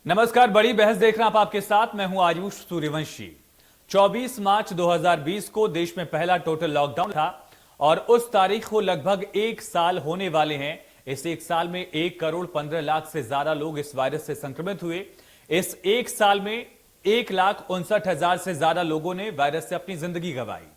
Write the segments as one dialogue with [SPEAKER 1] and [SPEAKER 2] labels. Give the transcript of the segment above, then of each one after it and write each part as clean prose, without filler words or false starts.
[SPEAKER 1] नमस्कार, बड़ी बहस देख रहे हैं आप, आपके साथ मैं हूं आयुष सूर्यवंशी। 24 मार्च 2020 को देश में पहला टोटल लॉकडाउन था और उस तारीख को लगभग एक साल होने वाले हैं। इस एक साल में 1,15,00,000 से ज्यादा लोग इस वायरस से संक्रमित हुए। इस एक साल में 1,59,000 से ज्यादा लोगों ने वायरस से अपनी जिंदगी गंवाई।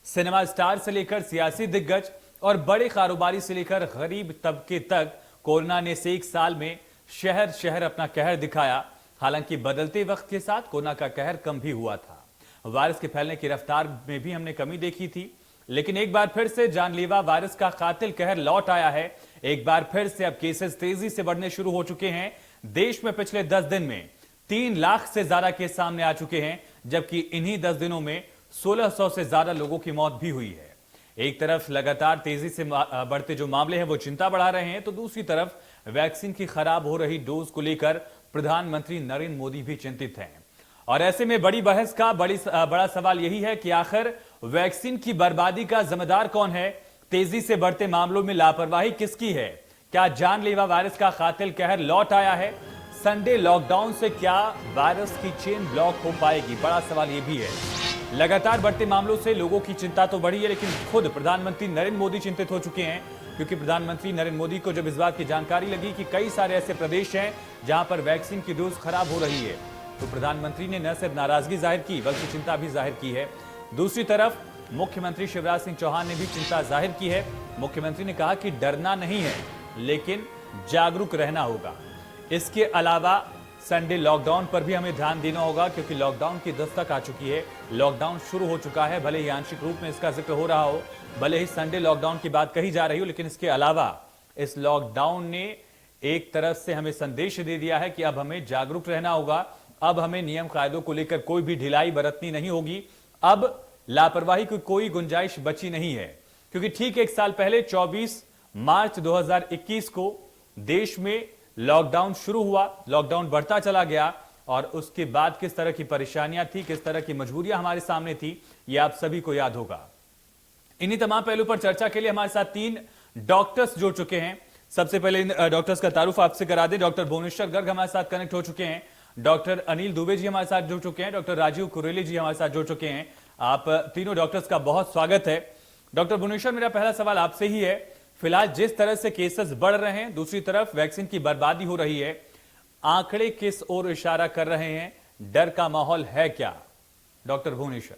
[SPEAKER 1] सिनेमा स्टार से लेकर सियासी दिग्गज और बड़े कारोबारी से लेकर गरीब तबके तक कोरोना ने इस एक साल में शहर शहर अपना कहर दिखाया। हालांकि बदलते वक्त के साथ कोरोना का कहर कम भी हुआ था। वायरस के फैलने की रफ्तार में भी हमने कमी देखी थी, लेकिन एक बार फिर से जानलेवा वायरस का कातिल कहर लौट आया है। एक बार फिर से अब केसेस तेजी से बढ़ने शुरू हो चुके हैं। देश में पिछले 10 दिन में 3 लाख से ज्यादा केस सामने आ चुके हैं, जबकि इन्हीं 10 दिनों में 1600 से ज्यादा लोगों की मौत भी हुई है। एक तरफ लगातार तेजी से बढ़ते जो मामले हैं वो चिंता बढ़ा रहे हैं, तो दूसरी तरफ वैक्सीन की खराब हो रही डोज को लेकर प्रधानमंत्री नरेंद्र मोदी भी चिंतित हैं। और ऐसे में बड़ी बहस का बड़ा सवाल यही है कि आखिर वैक्सीन की बर्बादी का जिम्मेदार कौन है? तेजी से बढ़ते मामलों में लापरवाही किसकी है? क्या जानलेवा वायरस का कातिल कहर लौट आया है? संडे लॉकडाउन से क्या वायरस की चेन ब्लॉक हो पाएगी? बड़ा सवाल यह भी है। लगातार बढ़ते मामलों से लोगों की चिंता तो बढ़ी है, लेकिन खुद प्रधानमंत्री नरेंद्र मोदी चिंतित हो चुके हैं, क्योंकि प्रधानमंत्री नरेंद्र मोदी को जब इस बात की जानकारी लगी कि कई सारे ऐसे प्रदेश हैं जहां पर वैक्सीन की डोज खराब हो रही है, तो प्रधानमंत्री ने न सिर्फ नाराजगी जाहिर की बल्कि चिंता भी जाहिर की है। दूसरी तरफ मुख्यमंत्री शिवराज सिंह चौहान ने भी चिंता जाहिर की है। मुख्यमंत्री ने कहा कि डरना नहीं है, लेकिन जागरूक रहना होगा। इसके अलावा संडे लॉकडाउन पर भी हमें ध्यान देना होगा, क्योंकि लॉकडाउन की दस्तक आ चुकी है। लॉकडाउन शुरू हो चुका है, भले ही आंशिक रूप में इसका जिक्र हो रहा हो, भले ही संडे लॉकडाउन की बात कही जा रही हो, लेकिन इसके अलावा इस लॉकडाउन ने एक तरफ से हमें संदेश दे दिया है कि अब हमें जागरूक रहना होगा। अब हमें नियम कायदों को लेकर कोई भी ढिलाई बरतनी नहीं होगी। अब लापरवाही की कोई गुंजाइश बची नहीं है, क्योंकि ठीक एक साल पहले 24 मार्च 2021 को देश में लॉकडाउन शुरू हुआ, लॉकडाउन बढ़ता चला गया और उसके बाद किस तरह की परेशानियां थी, किस तरह की मजबूरियां हमारे सामने थी, यह आप सभी को याद होगा। इन्हीं तमाम पहलू पर चर्चा के लिए हमारे साथ 3 डॉक्टर्स जुड़ चुके हैं। सबसे पहले इन डॉक्टर्स का तारुफ आपसे करा दें। डॉक्टर भुवनेश्वर गर्ग हमारे साथ कनेक्ट हो चुके हैं, डॉक्टर अनिल दुबे जी हमारे साथ जुड़ चुके हैं, डॉक्टर राजीव कुरेली जी हमारे साथ जुड़ चुके हैं। आप तीनों डॉक्टर्स का बहुत स्वागत है। डॉक्टर भुवनेश्वर, मेरा पहला सवाल आपसे ही है, फिलहाल जिस तरह से केसेस बढ़ रहे हैं, दूसरी तरफ वैक्सीन की बर्बादी हो रही है, आंकड़े किस ओर इशारा कर रहे हैं? डर का माहौल है क्या? डॉक्टर भुवनेश्वर।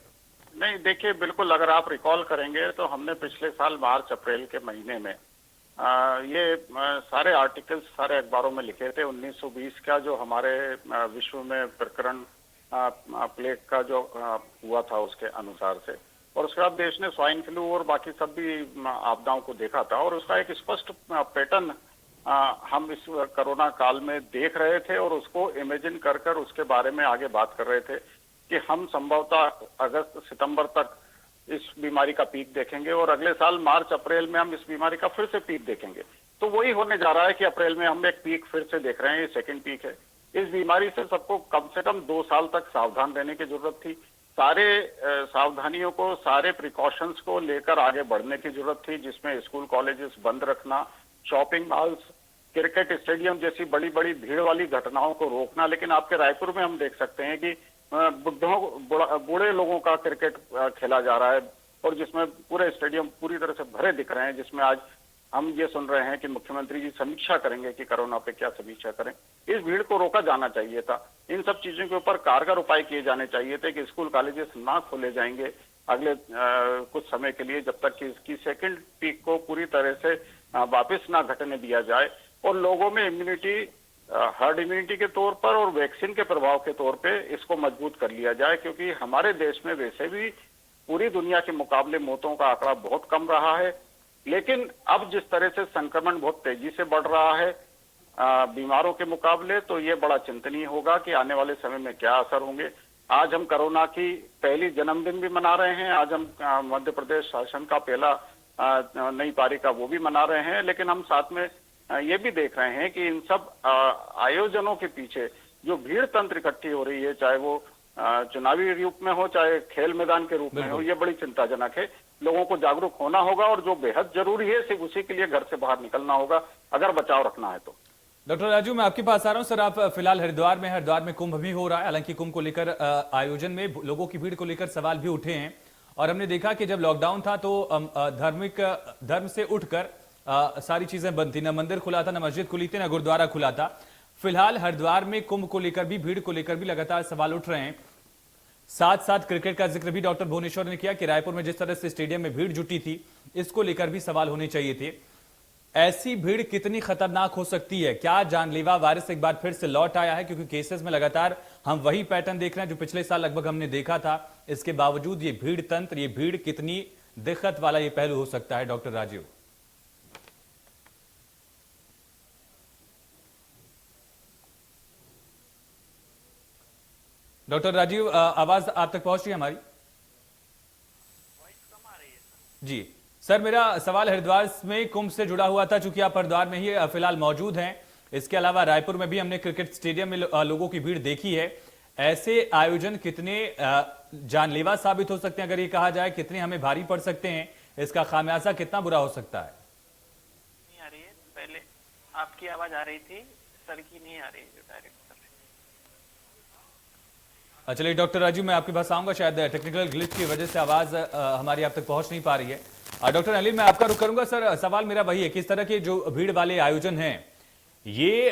[SPEAKER 2] नहीं, देखिए, बिल्कुल अगर आप रिकॉल करेंगे तो हमने पिछले साल मार्च अप्रैल के महीने में सारे आर्टिकल्स सारे अखबारों में लिखे थे। 1920 का जो हमारे विश्व में प्रकरण प्लेग का जो हुआ था उसके अनुसार से, और उसके बाद देश ने स्वाइन फ्लू और बाकी सब भी आपदाओं को देखा था, और उसका एक स्पष्ट पैटर्न हम इस कोरोना काल में देख रहे थे और उसको इमेजिन कर कर उसके बारे में आगे बात कर रहे थे कि हम संभवतः अगस्त सितंबर तक इस बीमारी का पीक देखेंगे और अगले साल मार्च अप्रैल में हम इस बीमारी का फिर से पीक देखेंगे। तो वही होने जा रहा है कि अप्रैल में हम एक पीक फिर से देख रहे हैं, ये सेकंड पीक है। इस बीमारी से सबको कम से कम 2 साल तक सावधान रहने की जरूरत थी। सारे सावधानियों को, सारे प्रिकॉशंस को लेकर आगे बढ़ने की जरूरत थी, जिसमें स्कूल कॉलेजेस बंद रखना, शॉपिंग मॉल्स, क्रिकेट स्टेडियम जैसी बड़ी बड़ी भीड़ वाली घटनाओं को रोकना। लेकिन आपके रायपुर में हम देख सकते हैं कि बूढ़े लोगों का क्रिकेट खेला जा रहा है और जिसमें पूरे स्टेडियम पूरी तरह से भरे दिख रहे हैं, जिसमें आज हम ये सुन रहे हैं कि मुख्यमंत्री जी समीक्षा करेंगे कि कोरोना पे क्या समीक्षा करें। इस भीड़ को रोका जाना चाहिए था। इन सब चीजों के ऊपर कारगर उपाय किए जाने चाहिए थे कि स्कूल कॉलेजेस ना खोले जाएंगे अगले कुछ समय के लिए, जब तक कि इसकी सेकंड पीक को पूरी तरह से वापस ना घटने दिया जाए और लोगों में इम्यूनिटी, हर्ड इम्यूनिटी के तौर पर और वैक्सीन के प्रभाव के तौर पे इसको मजबूत कर लिया जाए। क्योंकि हमारे देश में वैसे भी पूरी दुनिया के मुकाबले मौतों का आंकड़ा बहुत कम रहा है, लेकिन अब जिस तरह से संक्रमण बहुत तेजी से बढ़ रहा है बीमारों के मुकाबले, तो ये बड़ा चिंतनीय होगा कि आने वाले समय में क्या असर होंगे। आज हम कोरोना की पहली जन्मदिन भी मना रहे हैं, आज हम मध्य प्रदेश शासन का पहला नई पारी का वो भी मना रहे हैं, लेकिन हम साथ में ये भी देख रहे हैं कि इन सब आयोजनों के पीछे जो भीड़ तंत्र इकट्ठी हो रही है, चाहे वो चुनावी रूप में हो, चाहे खेल मैदान के रूप में हो, ये बड़ी चिंताजनक है। लोगों को जागरूक होना होगा और जो बेहद जरूरी है सिर्फ उसी के लिए घर से बाहर निकलना होगा, अगर बचाव रखना है तो।
[SPEAKER 1] डॉक्टर राजू, मैं आपके पास आ रहा हूं सर। आप फिलहाल हरिद्वार में कुंभ भी हो रहा है। हालांकि कुंभ को लेकर आयोजन में लोगों की भीड़ को लेकर सवाल भी उठे हैं और हमने देखा कि जब लॉकडाउन था तो धर्म से उठकर सारी चीजें बंद थी। न मंदिर खुला था, न मस्जिद खुली थी, न गुरुद्वारा खुला था। फिलहाल हरिद्वार में कुंभ को लेकर भी, भीड़ को लेकर भी लगातार सवाल उठ रहे हैं। साथ साथ क्रिकेट का जिक्र भी डॉक्टर भुवनेश्वर ने किया कि रायपुर में जिस तरह से स्टेडियम में भीड़ जुटी थी, इसको लेकर भी सवाल होने चाहिए थे। ऐसी भीड़ कितनी खतरनाक हो सकती है? क्या जानलेवा वायरस एक बार फिर से लौट आया है? क्योंकि केसेस में लगातार हम वही पैटर्न देख रहे हैं जो पिछले साल लगभग हमने देखा था। इसके बावजूद ये भीड़ तंत्र, ये भीड़ कितनी दिक्कत वाला ये पहलू हो सकता है डॉक्टर राजीव? डॉक्टर राजीव, आवाज आप तक पहुंच रही है हमारी? जी सर, मेरा सवाल हरिद्वार में कुंभ से जुड़ा हुआ था। चूंकि आप हरिद्वार में ही फिलहाल मौजूद हैं, इसके अलावा रायपुर में भी हमने क्रिकेट स्टेडियम में लोगों की भीड़ देखी है। ऐसे आयोजन कितने जानलेवा साबित हो सकते हैं? अगर ये कहा जाए कितने हमें भारी पड़ सकते हैं, इसका खामियाजा कितना बुरा हो सकता है?
[SPEAKER 3] नहीं आ रही है। पहले आपकी आवाज आ रही थी, सर की नहीं आ रही है जो डायरेक्ट कर रहे हैं।
[SPEAKER 1] चलिए डॉक्टर राजीव, मैं आपके पास आऊंगा। शायद टेक्निकल ग्लिच की वजह से आवाज हमारी आप तक पहुंच नहीं पा रही है। डॉक्टर अनिल, मैं आपका रुख करूंगा। सर, सवाल मेरा वही है, किस तरह के जो भीड़ वाले आयोजन हैं ये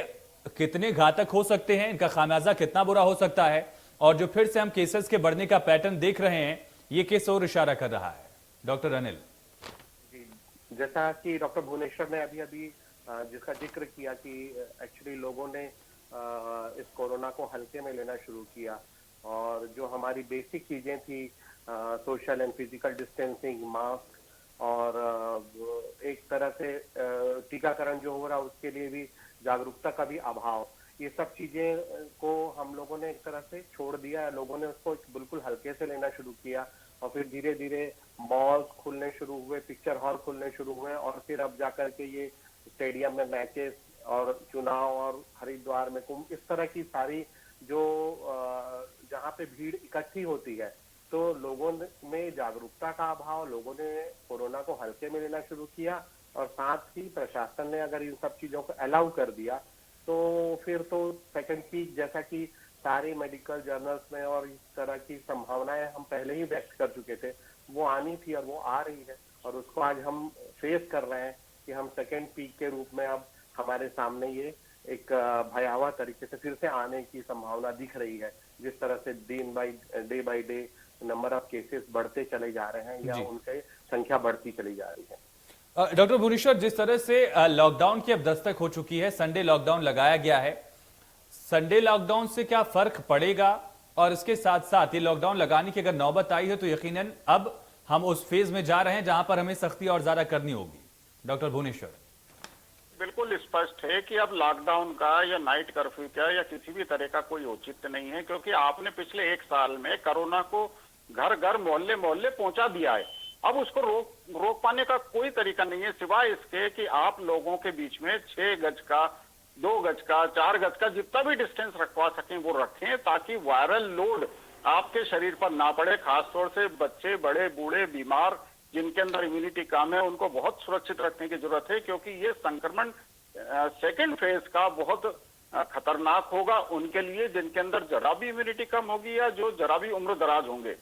[SPEAKER 1] कितने घातक हो सकते हैं, इनका खामियाजा कितना बुरा हो सकता है, और जो फिर से हम केसेस के बढ़ने का पैटर्न देख रहे हैं, ये किस ओर इशारा कर रहा है? डॉक्टर अनिल
[SPEAKER 4] जी, जैसा कि डॉक्टर भुवनेश्वर ने अभी अभी जिसका जिक्र किया कि एक्चुअली लोगों ने इस कोरोना को हल्के में लेना शुरू किया और जो हमारी बेसिक चीजें थी, social and physical distancing, mask और एक तरह से टीकाकरण जो हो रहा उसके लिए भी जागरूकता का भी अभाव, ये सब चीजें को हम लोगों ने एक तरह से छोड़ दिया। लोगों ने उसको बिल्कुल हल्के से लेना शुरू किया और फिर धीरे धीरे मॉल्स खुलने शुरू हुए, पिक्चर हॉल खुलने शुरू हुए और फिर अब जाकर के ये स्टेडियम में मैचेस और चुनाव और हरिद्वार में कुंभ, इस तरह की सारी जो जहाँ पे भीड़ इकट्ठी होती है, तो लोगों में जागरूकता का अभाव, लोगों ने कोरोना को हल्के में लेना शुरू किया और साथ ही प्रशासन ने अगर इन सब चीजों को अलाउ कर दिया तो फिर तो सेकंड पीक, जैसा कि सारे मेडिकल जर्नल्स में और इस तरह की संभावनाएं हम पहले ही व्यक्त कर चुके थे, वो आनी थी और वो आ रही है और उसको आज हम फेस कर रहे हैं कि हम सेकंड पीक के रूप में अब हमारे सामने ये एक भयावह तरीके से फिर से आने की संभावना दिख रही है। जिस तरह से day by day number of cases बढ़ते चले जा रहे हैं या उनकी संख्या बढ़ती चली जा रही है।
[SPEAKER 1] डॉक्टर भुवनेश्वर, जिस तरह से लॉकडाउन की अब दस्तक हो चुकी है, संडे लॉकडाउन लगाया गया है, संडे लॉकडाउन से क्या फर्क पड़ेगा? और इसके साथ साथ ये लॉकडाउन लगाने की अगर नौबत आई है तो यकीनन अब हम उस फेज में जा रहे हैं जहां पर हमें सख्ती और ज्यादा करनी होगी। डॉक्टर भुवनेश्वर,
[SPEAKER 2] बिल्कुल स्पष्ट है कि अब लॉकडाउन का या नाइट कर्फ्यू का या किसी भी तरह का कोई औचित्य नहीं है, क्योंकि आपने पिछले एक साल में कोरोना को घर घर मोहल्ले मोहल्ले पहुंचा दिया है। अब उसको रोक पाने का कोई तरीका नहीं है सिवाय इसके कि आप लोगों के बीच में 6 गज का, 2 गज का, 4 गज का जितना भी डिस्टेंस रखवा सकें वो रखें, ताकि वायरल लोड आपके शरीर पर ना पड़े। खासतौर से बच्चे, बड़े, बूढ़े, बीमार, जिनके अंदर इम्यूनिटी कम है, उनको बहुत सुरक्षित रखने की जरूरत है, क्योंकि ये संक्रमण सेकेंड फेज का बहुत खतरनाक होगा उनके लिए जिनके अंदर जरा भी इम्यूनिटी कम होगी या जो जरा भी उम्र दराज होंगे।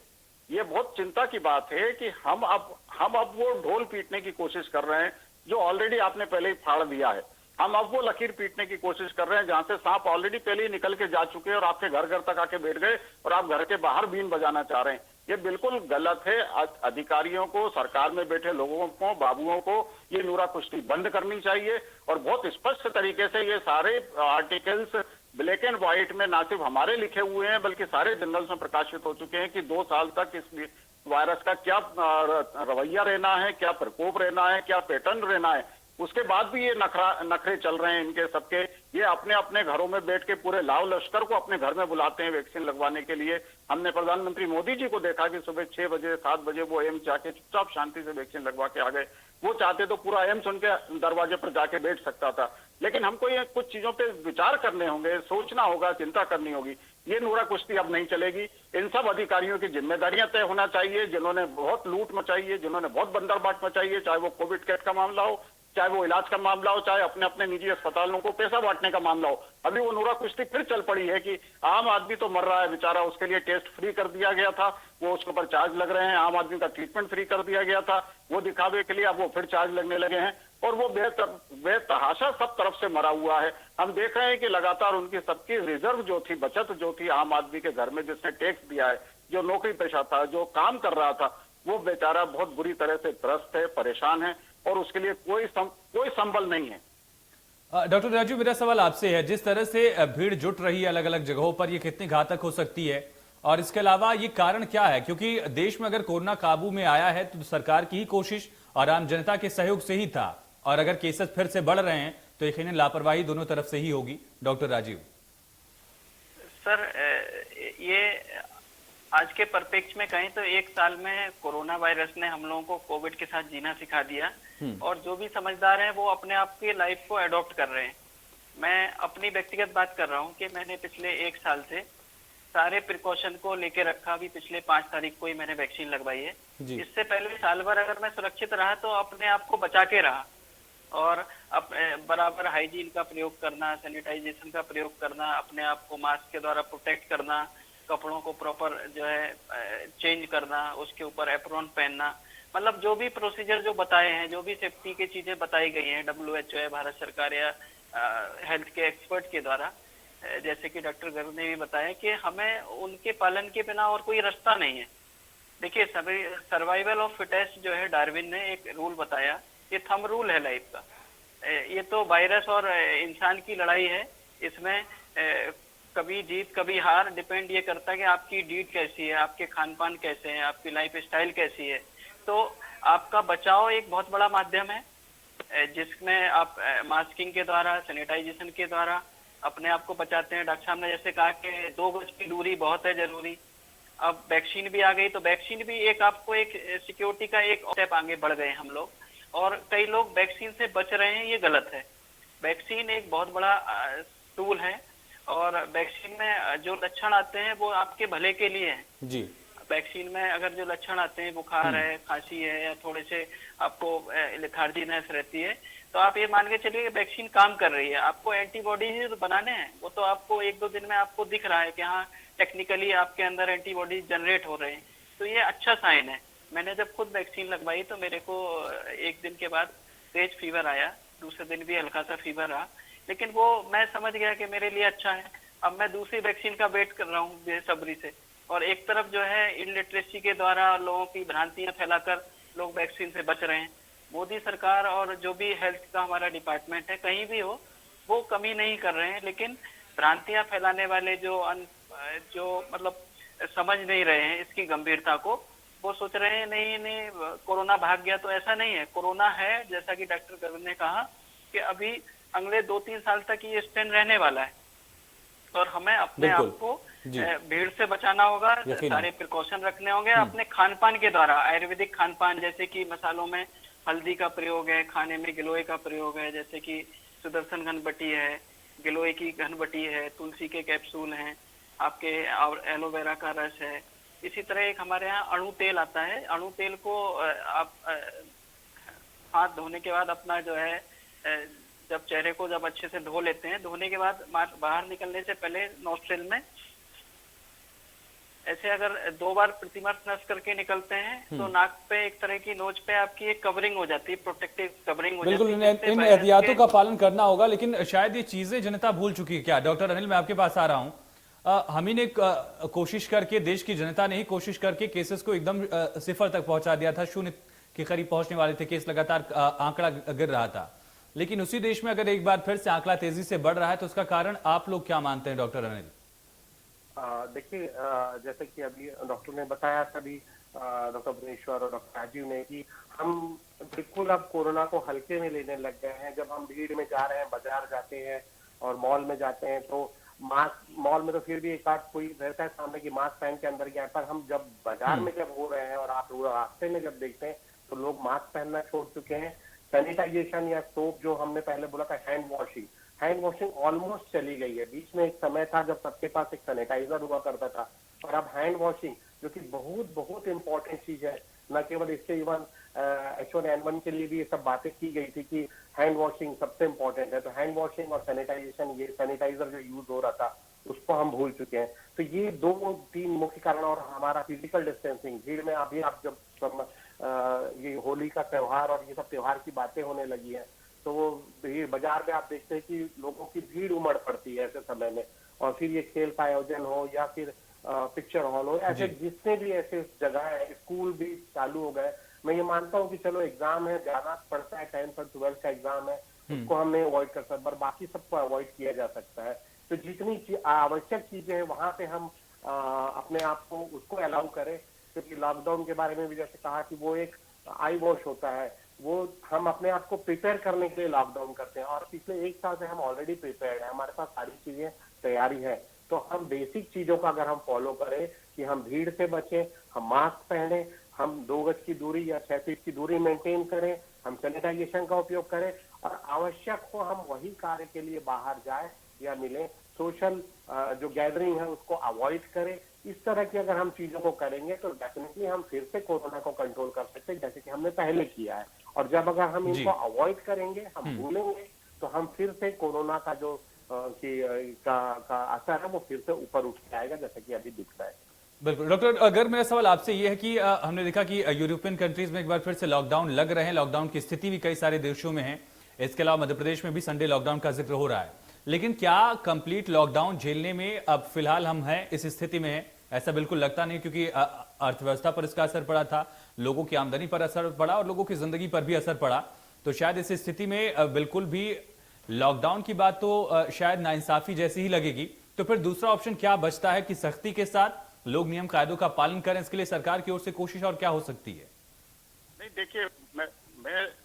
[SPEAKER 2] ये बहुत चिंता की बात है कि हम अब वो ढोल पीटने की कोशिश कर रहे हैं जो ऑलरेडी आपने पहले ही फाड़ दिया है। हम अब वो लकीर पीटने की कोशिश कर रहे हैं जहां से सांप ऑलरेडी पहले ही निकल के जा चुके हैं और आपके घर घर तक आके बैठ गए और आप घर के बाहर बीन बजाना चाह रहे हैं। ये बिल्कुल गलत है। अधिकारियों को, सरकार में बैठे लोगों को, बाबुओं को ये नूरा कुश्ती बंद करनी चाहिए और बहुत स्पष्ट तरीके से ये सारे आर्टिकल्स ब्लैक एंड व्हाइट में ना सिर्फ हमारे लिखे हुए हैं बल्कि सारे जर्नल्स में प्रकाशित हो चुके हैं कि 2 साल तक इस वायरस का क्या रवैया रहना है, क्या प्रकोप रहना है, क्या पैटर्न रहना है। उसके बाद भी ये नखरे चल रहे हैं इनके सबके। ये अपने अपने घरों में बैठ के पूरे लाव लश्कर को अपने घर में बुलाते हैं वैक्सीन लगवाने के लिए। हमने प्रधानमंत्री मोदी जी को देखा कि सुबह 6 बजे 7 बजे वो एम्स जाके चुपचाप शांति से वैक्सीन लगवा के आ गए। वो चाहते तो पूरा एम्स उनके दरवाजे पर जाके बैठ सकता था। लेकिन हमको ये कुछ चीजों पे विचार करने होंगे, सोचना होगा, चिंता करनी होगी। ये नूरा कुश्ती अब नहीं चलेगी। इन सब अधिकारियों की जिम्मेदारियां तय होना चाहिए जिन्होंने बहुत लूट मचाई है, जिन्होंने बहुत बंदरबाट मचाई है, चाहे वो कोविड केयर का मामला हो चाहे वो इलाज का मामला हो, चाहे अपने अपने निजी अस्पतालों को पैसा बांटने का मामला हो। अभी वो नूरा कुश्ती फिर चल पड़ी है कि आम आदमी तो मर रहा है बेचारा, उसके लिए टेस्ट फ्री कर दिया गया था, वो उसके ऊपर चार्ज लग रहे हैं, आम आदमी का ट्रीटमेंट फ्री कर दिया गया था, वो दिखावे के लिए अब वो फिर चार्ज लगने लगे हैं, और वो बेतहाशा सब तरफ से मरा हुआ है। हम देख रहे हैं कि लगातार उनकी सबकी रिजर्व जो थी, बचत जो थी आम आदमी के घर में, जिसने टैक्स दिया है, जो नौकरी पेशा था, जो काम कर रहा था, वो बेचारा बहुत बुरी तरह से त्रस्त है, परेशान है, और उसके लिए कोई संबल नहीं है।
[SPEAKER 1] डॉक्टर राजू, मेरा सवाल आपसे है, जिस तरह से भीड़ जुट रही है अलग अलग जगहों पर, ये कितनी घातक हो सकती है, और इसके अलावा ये कारण क्या है? क्योंकि देश में अगर कोरोना काबू में आया है तो सरकार की ही कोशिश और आम जनता के सहयोग से ही था, और अगर केसेस फिर से बढ़ रहे हैं तो यकीनन लापरवाही दोनों तरफ से ही होगी। डॉक्टर राजीव
[SPEAKER 3] सर, ये आज के परिप्रेक्ष्य में कहें तो एक साल में कोरोना वायरस ने हम लोगों को कोविड के साथ जीना सिखा दिया, और जो भी समझदार हैं वो अपने आप की लाइफ को एडॉप्ट कर रहे हैं। मैं अपनी व्यक्तिगत बात कर रहा हूं कि मैंने पिछले एक साल से सारे प्रिकॉशन को लेके रखा। अभी पिछले 5 तारीख को ही मैंने वैक्सीन लगवाई है। इससे पहले साल भर अगर मैं सुरक्षित रहा तो अपने आप को बचा के रहा, और बराबर हाइजीन का प्रयोग करना, सैनिटाइजेशन का प्रयोग करना, अपने आप को मास्क के द्वारा प्रोटेक्ट करना, कपड़ों को प्रॉपर जो है चेंज करना, उसके ऊपर एप्रॉन पहनना, मतलब जो भी प्रोसीजर जो बताए हैं, जो भी सेफ्टी की चीजें बताई गई हैं WHO है, भारत सरकार या हेल्थ के एक्सपर्ट के द्वारा, जैसे कि डॉक्टर गर्ग ने भी बताया कि हमें उनके पालन के बिना और कोई रास्ता नहीं है। देखिए, सर्वाइवल ऑफ फिटेस्ट जो है डार्विन ने एक रूल बताया, ये थंब रूल है लाइफ का। ये तो वायरस और इंसान की लड़ाई है, इसमें कभी जीत कभी हार डिपेंड ये करता है कि आपकी डीड कैसी है, आपके खान पान कैसे हैं, आपकी लाइफ स्टाइल कैसी है। तो आपका बचाव एक बहुत बड़ा माध्यम है, जिसमें आप मास्किंग के द्वारा, सैनिटाइजेशन के द्वारा अपने आप को बचाते हैं। डॉक्टर साहब ने जैसे कहा कि 2 गज की दूरी बहुत है जरूरी। अब वैक्सीन भी आ गई तो वैक्सीन भी एक आपको एक सिक्योरिटी का एक स्टेप आगे बढ़ गए हम लोग, और कई लोग वैक्सीन से बच रहे हैं, ये गलत है। वैक्सीन एक बहुत बड़ा टूल है, और वैक्सीन में जो लक्षण आते हैं वो आपके भले के लिए हैं
[SPEAKER 1] जी।
[SPEAKER 3] वैक्सीन में अगर जो लक्षण आते हैं, बुखार है, खांसी है, या थोड़े से आपको लेथार्जीनेस रहती है, तो आप ये मान के चलिए कि वैक्सीन काम कर रही है। आपको एंटीबॉडीज तो बनाने हैं, वो तो आपको 1-2 दिन में आपको दिख रहा है कि हाँ टेक्निकली आपके अंदर एंटीबॉडीज जनरेट हो रहे हैं, तो ये अच्छा साइन है। मैंने जब खुद वैक्सीन लगवाई तो मेरे को 1 दिन के बाद तेज फीवर आया, दूसरे दिन भी हल्का सा फीवर रहा, लेकिन वो मैं समझ गया कि मेरे लिए अच्छा है। अब मैं दूसरी वैक्सीन का वेट कर रहा हूँ बेसब्री से। और एक तरफ जो है इलिटरेसी के द्वारा लोगों की भ्रांतियां फैलाकर लोग वैक्सीन से बच रहे हैं। मोदी सरकार और जो भी हेल्थ का हमारा डिपार्टमेंट है, कहीं भी हो, वो कमी नहीं कर रहे हैं, लेकिन भ्रांतियां फैलाने वाले जो मतलब समझ नहीं रहे हैं इसकी गंभीरता को, वो सोच रहे हैं नहीं कोरोना भाग गया, तो ऐसा नहीं है। कोरोना है, जैसा कि डॉक्टर गर्ग ने कहा कि अभी अगले 2-3 साल तक ये स्ट्रेन रहने वाला है, और हमें अपने आप को भीड़ से बचाना होगा, सारे प्रिकॉशन रखने होंगे अपने खान पान के द्वारा। आयुर्वेदिक खान पान, जैसे कि मसालों में हल्दी का प्रयोग है, खाने में गिलोय का प्रयोग है, जैसे कि सुदर्शन घनबटी है, गिलोय की घनबटी है, तुलसी के कैप्सूल हैं, आपके एलोवेरा का रस है। इसी तरह एक हमारे यहाँ अणु तेल आता है। अणु तेल को आप हाथ धोने के बाद अपना जो है, जब चेहरे को जब अच्छे से धो लेते हैं, धोने के बाद बाहर निकलने से पहले नोस्ट्रिल में ऐसे अगर 2 बार प्रतिमर्श करके निकलते हैं तो नाक पे एक तरह की नोज पे आपकी एक कवरिंग हो जाती है, प्रोटेक्टिव कवरिंग हो जाती है।
[SPEAKER 1] बिल्कुल, इन एहतियातों का पालन करना होगा, लेकिन शायद ये चीजें जनता भूल चुकी है क्या? डॉक्टर अनिल, मैं आपके पास आ रहा हूँ। हम ही ने कोशिश करके, देश की जनता ने ही कोशिश करके केसेस को एकदम 0 तक पहुंचा दिया था, 0 के करीब पहुंचने वाले थे केस, लगातार आंकड़ा गिर रहा था। लेकिन उसी देश में अगर एक बार फिर से आंकड़ा तेजी से बढ़ रहा है तो उसका कारण आप लोग क्या मानते हैं डॉक्टर अनिल?
[SPEAKER 4] देखिए, जैसे कि अभी डॉक्टर ने बताया, सभी डॉक्टर भुवनेश्वर और डॉक्टर राजीव ने, कि हम बिल्कुल अब कोरोना को हल्के में लेने लग गए हैं। जब हम भीड़ में जा रहे हैं, बाजार जाते हैं और मॉल में जाते हैं, तो मास्क, मॉल में तो फिर भी एक बार कोई रहता है सामने की मास्क पहन के अंदर गया, पर हम जब बाजार में जब हो रहे हैं और आप रास्ते में जब देखते हैं तो लोग मास्क पहनना छोड़ चुके हैं। सैनिटाइजेशन या सोप, जो हमने पहले बोला था, हैंड वॉशिंग ऑलमोस्ट चली गई है। बीच में एक समय था जब सबके पास एक सैनिटाइजर हुआ करता था, और अब हैंड वॉशिंग, जो कि बहुत बहुत इंपॉर्टेंट चीज है, न केवल इससे इवन H1N1 के लिए भी ये सब बातें की गई थी कि हैंड वॉशिंग सबसे इम्पोर्टेंट है, तो हैंड वॉशिंग और सैनिटाइजेशन, ये सैनिटाइजर जो यूज हो रहा था उसको हम भूल चुके हैं। तो ये 2-3 मुख्य कारण, और हमारा फिजिकल डिस्टेंसिंग, भीड़ में अभी आप जब ये होली का त्योहार और ये सब त्योहार की बातें होने लगी है, तो ये बाजार में आप देखते हैं कि लोगों की भीड़ उमड़ पड़ती है ऐसे समय में, और फिर ये खेल का आयोजन हो या फिर पिक्चर हॉल हो, ऐसे जितने भी ऐसे जगह है, स्कूल भी चालू हो गए। मैं ये मानता हूँ कि चलो एग्जाम है, जाना पड़ता है, 10th और 12th का एग्जाम है, उसको हम नहीं अवॉइड कर सकते, पर बाकी सबको अवॉइड किया जा सकता है। तो जितनी आवश्यक चीजें हैं वहां पे हम अपने आप को उसको अलाउ करें, क्योंकि लॉकडाउन के बारे में भी जैसे कहा कि वो एक आई वॉश होता है, वो हम अपने आप को प्रिपेयर करने के लिए लॉकडाउन करते हैं, और पिछले 1 साल से हम ऑलरेडी प्रिपेयर्ड है, हमारे पास सारी चीजें तैयारी है। तो हम बेसिक चीजों का अगर हम फॉलो करें कि हम भीड़ से बचें, हम मास्क पहने, हम 2 गज की दूरी या 6 फीट की दूरी मेंटेन करें, हम सैनिटाइजेशन का उपयोग करें, और आवश्यक हो हम वही कार्य के लिए बाहर जाए या मिले, सोशल जो गैदरिंग है उसको अवॉइड करें। इस तरह की अगर हम चीजों को करेंगे तो डेफिनेटली हम फिर से कोरोना को कंट्रोल कर सकते हैं, जैसे कि हमने पहले किया है। और जब अगर हम इनको अवॉइड करेंगे, हम भूलेंगे, तो हम फिर से कोरोना का जो का असर है वो फिर से ऊपर उठ के आएगा, जैसा कि अभी दिख रहा है।
[SPEAKER 1] बिल्कुल डॉक्टर, अगर मेरा सवाल आपसे ये है कि हमने देखा कि यूरोपियन कंट्रीज में एक बार फिर से लॉकडाउन लग रहे हैं, लॉकडाउन की स्थिति भी कई सारे देशों में है, इसके अलावा मध्य प्रदेश में भी संडे लॉकडाउन का जिक्र हो रहा है, लेकिन क्या कंप्लीट लॉकडाउन झेलने में अब फिलहाल हम हैं, इस स्थिति में हैं? ऐसा बिल्कुल लगता नहीं, क्योंकि अर्थव्यवस्था पर इसका असर पड़ा था, लोगों की आमदनी पर असर पड़ा और लोगों की जिंदगी पर भी असर पड़ा। तो शायद इस स्थिति में बिल्कुल भी लॉकडाउन की बात तो शायद नाइंसाफी जैसी ही लगेगी। तो फिर दूसरा ऑप्शन क्या बचता है कि सख्ती के साथ लोग नियम कायदों का पालन करें? इसके लिए सरकार की ओर से कोशिश और क्या हो सकती है?
[SPEAKER 2] नहीं, देखिए, मैं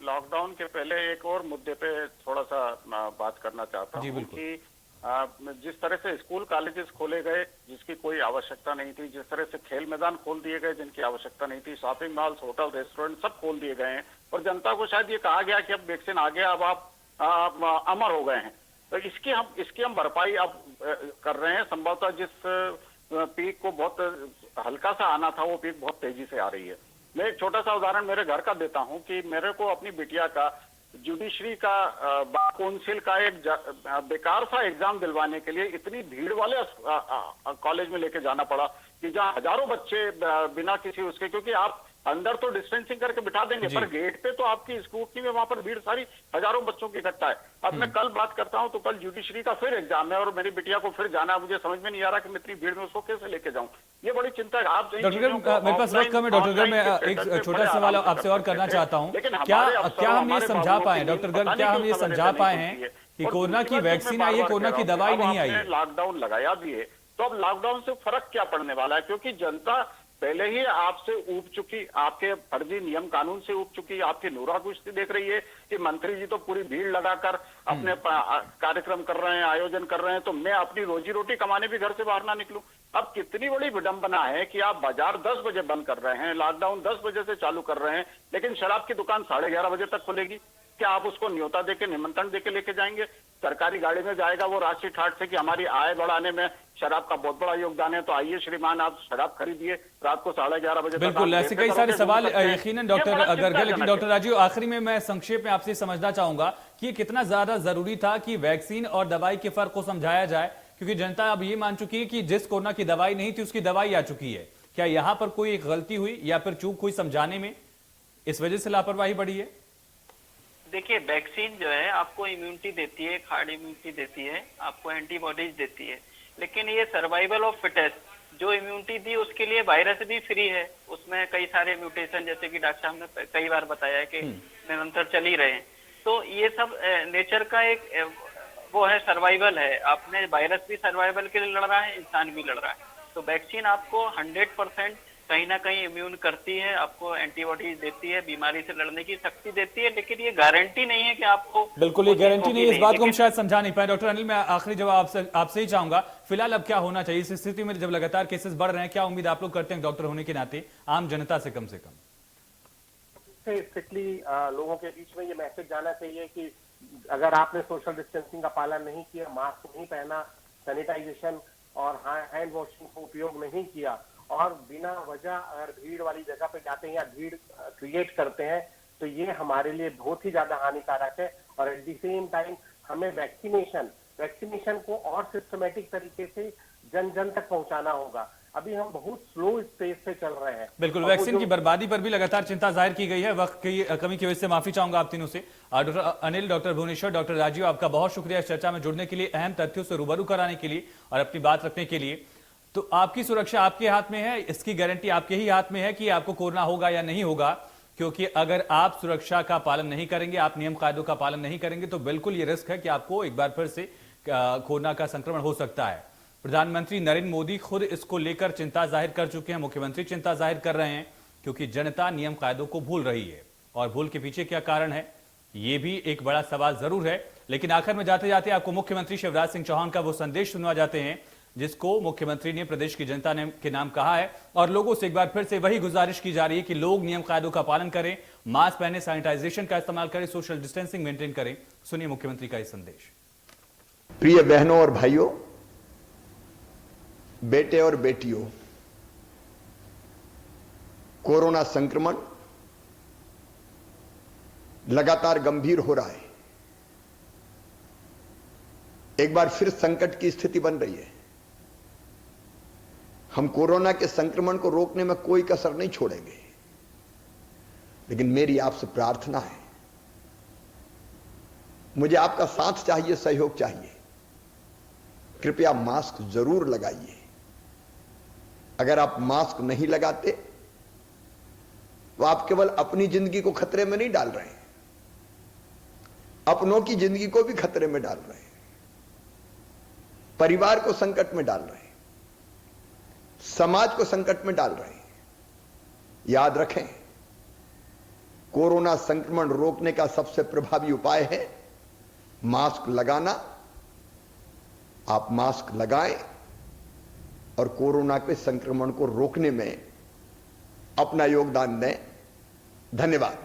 [SPEAKER 2] लॉकडाउन के पहले एक और मुद्दे पे थोड़ा सा बात करना चाहता हूँ कि जिस तरह से स्कूल कॉलेजेस खोले गए जिसकी कोई आवश्यकता नहीं थी, जिस तरह से खेल मैदान खोल दिए गए जिनकी आवश्यकता नहीं थी, शॉपिंग मॉल्स, होटल, रेस्टोरेंट सब खोल दिए गए हैं, और जनता को शायद ये कहा गया कि अब वैक्सीन आ गया, अब आप अमर हो गए हैं, तो इसकी हम भरपाई अब कर रहे हैं। संभवतः जिस पीक को बहुत हल्का सा आना था, वो पीक बहुत तेजी से आ रही है। मैं एक छोटा सा उदाहरण मेरे घर का देता हूं कि मेरे को अपनी बिटिया का जुडिशरी का बार काउंसिल का एक बेकार सा एग्जाम दिलवाने के लिए इतनी भीड़ वाले कॉलेज में लेके जाना पड़ा कि जहां हजारों बच्चे बिना किसी उसके, क्योंकि आप अंदर तो डिस्टेंसिंग करके बिठा देंगे, पर गेट पे तो आपकी स्कूटी में वहां पर भीड़ सारी हजारों बच्चों की इकट्ठा है। अब मैं कल बात करता हूं तो कल जुडिशरी का फिर एग्जाम है और मेरी बिटिया को फिर जाना है, मुझे समझ में नहीं आ रहा कि मैं इतनी भीड़ में उसको कैसे लेके जाऊं। ये बड़ी चिंता है। आप
[SPEAKER 1] डॉक्टर मेरे पास वक्त कम है डॉक्टर गर्ग, मैं एक छोटा सवाल आपसे और करना चाहता हूँ, क्या हम ये समझा पाए डॉक्टर गर्ग, क्या हम ये समझा पाए हैं कि कोरोना की वैक्सीन आई है, कोरोना की दवाई नहीं आई है?
[SPEAKER 2] लॉकडाउन लगाया भी है तो अब लॉकडाउन से फर्क क्या पड़ने वाला है, क्योंकि जनता पहले ही आपसे ऊब चुकी, आपके फर्जी नियम कानून से ऊब चुकी, आपकी नूरा कुश्ती देख रही है कि मंत्री जी तो पूरी भीड़ लगाकर अपने कार्यक्रम कर रहे हैं, आयोजन कर रहे हैं, तो मैं अपनी रोजी रोटी कमाने भी घर से बाहर ना निकलूं। अब कितनी बड़ी विडंबना है कि आप बाजार 10 बजे बंद कर रहे हैं, लॉकडाउन 10 बजे से चालू कर रहे हैं, लेकिन शराब की दुकान 11:30 बजे तक खुलेगी। क्या आप उसको न्योता देके, निमंत्रण देके लेके जाएंगे? सरकारी गाड़ी में जाएगा वो राशि ठाट से कि हमारी आय बढ़ाने में शराब का बहुत बड़ा योगदान है, तो आइए श्रीमान आप शराब खरीदिए रात को 11:30 बजे।
[SPEAKER 1] बिल्कुल, ऐसे कई सारे सवाल यकीनन डॉक्टर गर्ग, लेकिन डॉक्टर राजीव, आखिरी में मैं संक्षेप में आपसे समझना चाहूंगा कि ये कितना ज्यादा जरूरी था कि वैक्सीन और दवाई के फर्क को समझाया जाए, क्योंकि जनता अब ये मान चुकी है कि जिस कोरोना की दवाई नहीं थी उसकी दवाई आ चुकी है। क्या यहाँ पर कोई गलती हुई या फिर चूक हुई समझाने में, इस वजह से लापरवाही बढ़ी है?
[SPEAKER 3] देखिए, वैक्सीन जो है आपको इम्यूनिटी देती है, हार्ड इम्यूनिटी देती है, आपको एंटीबॉडीज देती है, लेकिन ये सर्वाइवल ऑफ फिटेस्ट जो इम्यूनिटी दी उसके लिए वायरस भी फ्री है, उसमें कई सारे म्यूटेशन जैसे कि डॉक्टर साहब ने कई बार बताया है कि निरंतर चल ही रहे हैं, तो ये सब नेचर का एक वो है, सर्वाइवल है। आपने वायरस भी सर्वाइवल के लिए लड़ रहा है, इंसान भी लड़ रहा है, तो वैक्सीन आपको 100% कहीं ना कहीं इम्यून करती है, आपको एंटीबॉडीज देती है, बीमारी से लड़ने की शक्ति देती है, लेकिन ये गारंटी नहीं है कि आपको,
[SPEAKER 1] बिल्कुल ये गारंटी नहीं है, इस बात को हम शायद समझा नहीं पाए। डॉक्टर अनिल, मैं आखिरी जवाब आपसे ही चाहूंगा, फिलहाल अब क्या होना चाहिए इस स्थिति में जब लगातार केसेस बढ़ रहे हैं? क्या उम्मीद आप लोग करते हैं डॉक्टर होने के नाते आम जनता से कम?
[SPEAKER 4] स्ट्रिक्टली लोगों के बीच में ये मैसेज जाना चाहिए कि अगर आपने सोशल डिस्टेंसिंग का पालन नहीं किया, मास्क नहीं पहना, सैनिटाइजेशन और हैंड वॉशिंग का उपयोग नहीं किया, और बिना वजह अगर भीड़ वाली जगह पे जाते हैं या भीड़ क्रिएट करते हैं तो ये हमारे लिए बहुत ही ज्यादा हानिकारक है। और एट द सेम टाइम हमें वैक्सीनेशन को और सिस्टमेटिक तरीके से जन जन तक पहुंचाना होगा। अभी हम बहुत स्लो स्पेस पे चल रहे हैं।
[SPEAKER 1] बिल्कुल, वैक्सीन की बर्बादी पर भी लगातार चिंता जाहिर की गई है। वक्त की कमी की वजह से माफी चाहूंगा आप तीनों से। Doctor Anil, doctor Bhuvneshwar, doctor Rajeev, आपका बहुत शुक्रिया इस चर्चा में जुड़ने के लिए, अहम तथ्यों से रूबरू कराने के लिए और अपनी बात रखने के लिए। तो आपकी सुरक्षा आपके हाथ में है, इसकी गारंटी आपके ही हाथ में है कि आपको कोरोना होगा या नहीं होगा, क्योंकि अगर आप सुरक्षा का पालन नहीं करेंगे, आप नियम कायदों का पालन नहीं करेंगे, तो बिल्कुल ये रिस्क है कि आपको एक बार फिर से कोरोना का संक्रमण हो सकता है। प्रधानमंत्री नरेंद्र मोदी खुद इसको लेकर चिंता जाहिर कर चुके हैं, मुख्यमंत्री चिंता जाहिर कर रहे हैं, क्योंकि जनता नियम कायदों को भूल रही है। और भूल के पीछे क्या कारण है, ये भी एक बड़ा सवाल जरूर है। लेकिन आखिर में जाते जाते आपको मुख्यमंत्री शिवराज सिंह चौहान का वो संदेश सुनवा जाते हैं जिसको मुख्यमंत्री ने प्रदेश की जनता ने के नाम कहा है। और लोगों से एक बार फिर से वही गुजारिश की जा रही है कि लोग नियम कायदों का पालन करें, मास्क पहने, सैनिटाइजेशन का इस्तेमाल करें, सोशल डिस्टेंसिंग मेंटेन करें। सुनिए मुख्यमंत्री का ये संदेश।
[SPEAKER 5] प्रिय बहनों और भाइयों, बेटे और बेटियों, कोरोना संक्रमण लगातार गंभीर हो रहा है। एक बार फिर संकट की स्थिति बन रही है। हम कोरोना के संक्रमण को रोकने में कोई कसर नहीं छोड़ेंगे, लेकिन मेरी आपसे प्रार्थना है, मुझे आपका साथ चाहिए, सहयोग चाहिए। कृपया मास्क जरूर लगाइए। अगर आप मास्क नहीं लगाते तो आप केवल अपनी जिंदगी को खतरे में नहीं डाल रहे हैं, अपनों की जिंदगी को भी खतरे में डाल रहे हैं, परिवार को संकट में डाल रहे हैं, समाज को संकट में डाल रहे हैं। याद रखें, कोरोना संक्रमण रोकने का सबसे प्रभावी उपाय है मास्क लगाना। आप मास्क लगाएं और कोरोना के संक्रमण को रोकने में अपना योगदान दें। धन्यवाद।